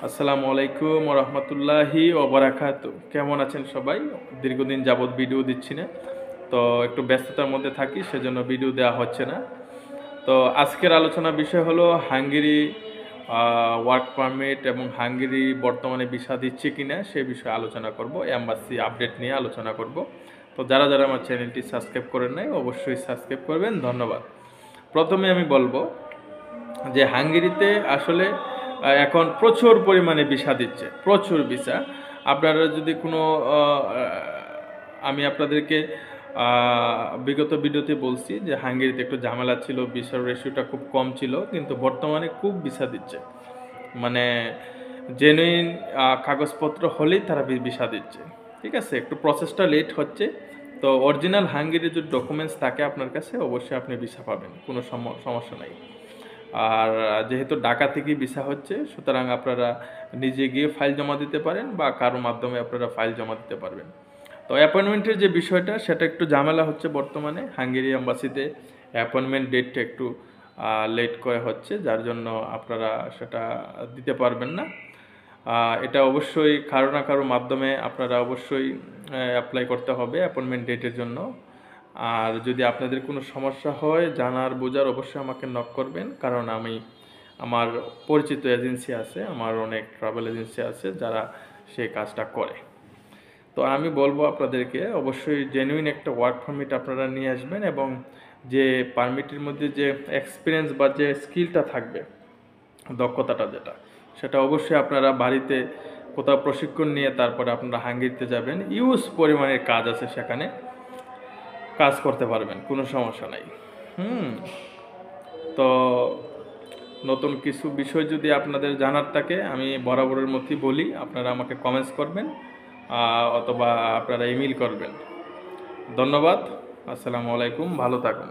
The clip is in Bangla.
আসসালামু আলাইকুম ওয়া রাহমাতুল্লাহি ওয়া বারাকাতু। কেমন আছেন সবাই? দীর্ঘদিন যাবৎ ভিডিও দিচ্ছি না, তো একটু ব্যস্ততার মধ্যে থাকি, সেজন্য ভিডিও দেওয়া হচ্ছে না। তো আজকের আলোচনার বিষয় হলো হাঙ্গেরি ওয়ার্ক পারমিট এবং হাঙ্গেরি বর্তমানে ভিসা দিচ্ছে কিনা সে বিষয়ে আলোচনা করব, এম্বাসি আপডেট নিয়ে আলোচনা করব। তো যারা যারা আমার চ্যানেলটি সাবস্ক্রাইব করেন নাই অবশ্যই সাবস্ক্রাইব করবেন, ধন্যবাদ। প্রথমে আমি বলবো যে হাঙ্গেরিতে আসলে এখন প্রচুর পরিমাণে ভিসা দিচ্ছে, প্রচুর ভিসা। আপনারা যদি কোনো আমি আপনাদেরকে বিগত ভিডিওতে বলছি যে হাঙ্গেরিতে একটু ঝামেলা ছিল, ভিসার রেশিওটা খুব কম ছিল, কিন্তু বর্তমানে খুব ভিসা দিচ্ছে। মানে জেনুইন কাগজপত্র হলেই তারা ভিসা দিচ্ছে। ঠিক আছে, একটু প্রসেসটা লেট হচ্ছে। তো অরিজিনাল হাঙ্গেরির যে ডকুমেন্টস থাকে আপনার কাছে, অবশ্যই আপনি ভিসা পাবেন, কোনো সমস্যা নাই। আর যেহেতু ঢাকা থেকেই ভিসা হচ্ছে, সুতরাং আপনারা নিজে গিয়ে ফাইল জমা দিতে পারেন বা কারো মাধ্যমে আপনারা ফাইল জমা দিতে পারবেন। তো অ্যাপয়েন্টমেন্টের যে বিষয়টা, সেটা একটু ঝামেলা হচ্ছে বর্তমানে। হাঙ্গেরি এম্বাসিতে অ্যাপয়েন্টমেন্ট ডেটটা একটু লেট করে হচ্ছে, যার জন্য আপনারা সেটা দিতে পারবেন না। এটা অবশ্যই কারো না কারো মাধ্যমে আপনারা অবশ্যই অ্যাপ্লাই করতে হবে অ্যাপয়েন্টমেন্ট ডেটের জন্য। আর যদি আপনাদের কোনো সমস্যা হয় জানার বোঝার, অবশ্যই আমাকে নক করবেন, কারণ আমার পরিচিত এজেন্সি আছে, আমার অনেক ট্রাভেল এজেন্সি আছে যারা সেই কাজটা করে। তো আমি বলবো আপনাদেরকে অবশ্যই জেনুইন একটা ওয়ার্ক পারমিট আপনারা নিয়ে আসবেন, এবং যে পারমিটের মধ্যে যে এক্সপিরিয়েন্স বা যে স্কিলটা থাকবে, দক্ষতাটা যেটা, সেটা অবশ্যই আপনারা বাড়িতে কোথাও প্রশিক্ষণ নিয়ে তারপরে আপনারা হাঙ্গেরিতে যাবেন। ইউজ পরিমাণের কাজ আছে সেখানে, কাজ করতে পারবেন, কোনো সমস্যা নাই। তো নতুন কিছু বিষয় যদি আপনাদের জানার থাকে, আমি বরাবরের মধ্যেই বলি, আপনারা আমাকে কমেন্টস করবেন অথবা আপনারা ইমেল করবেন। ধন্যবাদ। আসসালামু আলাইকুম, ভালো থাকুন।